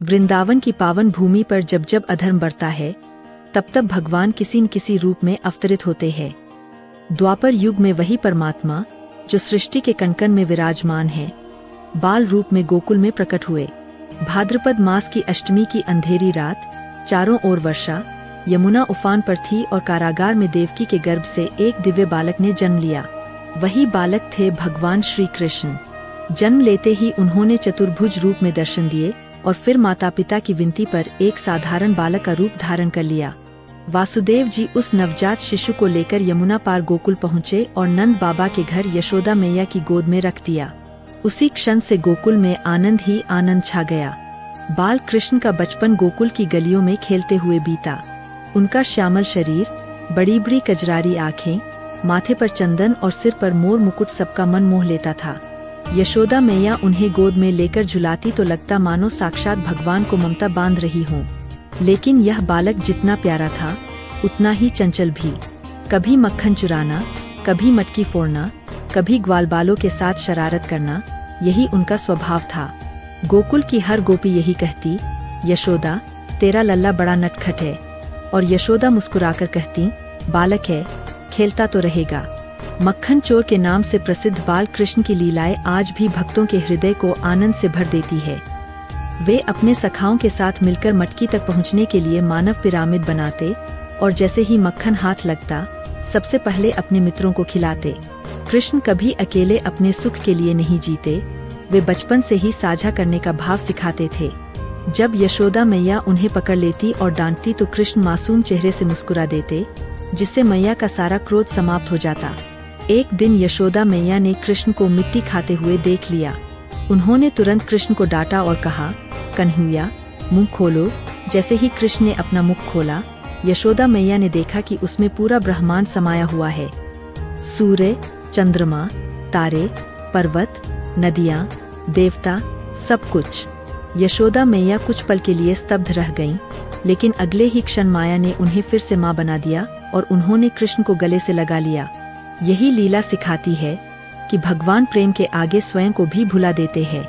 वृंदावन की पावन भूमि पर जब जब अधर्म बढ़ता है, तब तब भगवान किसी न किसी रूप में अवतरित होते हैं। द्वापर युग में वही परमात्मा जो सृष्टि के कण-कण में विराजमान है, बाल रूप में गोकुल में प्रकट हुए। भाद्रपद मास की अष्टमी की अंधेरी रात, चारों ओर वर्षा, यमुना उफान पर थी और कारागार में देवकी के गर्भ से एक दिव्य बालक ने जन्म लिया। वही बालक थे भगवान श्री कृष्ण। जन्म लेते ही उन्होंने चतुर्भुज रूप में दर्शन दिए और फिर माता पिता की विनती पर एक साधारण बालक का रूप धारण कर लिया। वासुदेव जी उस नवजात शिशु को लेकर यमुना पार गोकुल पहुँचे और नंद बाबा के घर यशोदा मैया की गोद में रख दिया। उसी क्षण से गोकुल में आनंद ही आनंद छा गया। बाल कृष्ण का बचपन गोकुल की गलियों में खेलते हुए बीता। उनका श्यामल शरीर, बड़ी बड़ी कजरारी आँखें, माथे पर चंदन और सिर पर मोर मुकुट सबका मन मोह लेता था। यशोदा मैया उन्हें गोद में लेकर झुलाती तो लगता मानो साक्षात भगवान को ममता बांध रही हों। लेकिन यह बालक जितना प्यारा था, उतना ही चंचल भी। कभी मक्खन चुराना, कभी मटकी फोड़ना, कभी ग्वालबालों के साथ शरारत करना, यही उनका स्वभाव था। गोकुल की हर गोपी यही कहती, यशोदा तेरा लल्ला बड़ा नटखट है। और यशोदा मुस्कुराकर कहती, बालक है, खेलता तो रहेगा। मक्खन चोर के नाम से प्रसिद्ध बाल कृष्ण की लीलाएं आज भी भक्तों के हृदय को आनंद से भर देती है। वे अपने सखाओं के साथ मिलकर मटकी तक पहुंचने के लिए मानव पिरामिड बनाते और जैसे ही मक्खन हाथ लगता, सबसे पहले अपने मित्रों को खिलाते। कृष्ण कभी अकेले अपने सुख के लिए नहीं जीते, वे बचपन से ही साझा करने का भाव सिखाते थे। जब यशोदा मैया उन्हें पकड़ लेती और डांटती तो कृष्ण मासूम चेहरे से मुस्कुरा देते, जिससे मैया का सारा क्रोध समाप्त हो जाता। एक दिन यशोदा मैया ने कृष्ण को मिट्टी खाते हुए देख लिया। उन्होंने तुरंत कृष्ण को डांटा और कहा, कन्हैया मुंह खोलो। जैसे ही कृष्ण ने अपना मुख खोला, यशोदा मैया ने देखा कि उसमें पूरा ब्रह्मांड समाया हुआ है। सूर्य, चंद्रमा, तारे, पर्वत, नदियाँ, देवता, सब कुछ। यशोदा मैया कुछ पल के लिए स्तब्ध रह गईं, लेकिन अगले ही क्षण माया ने उन्हें फिर से माँ बना दिया और उन्होंने कृष्ण को गले से लगा लिया। यही लीला सिखाती है कि भगवान प्रेम के आगे स्वयं को भी भुला देते हैं।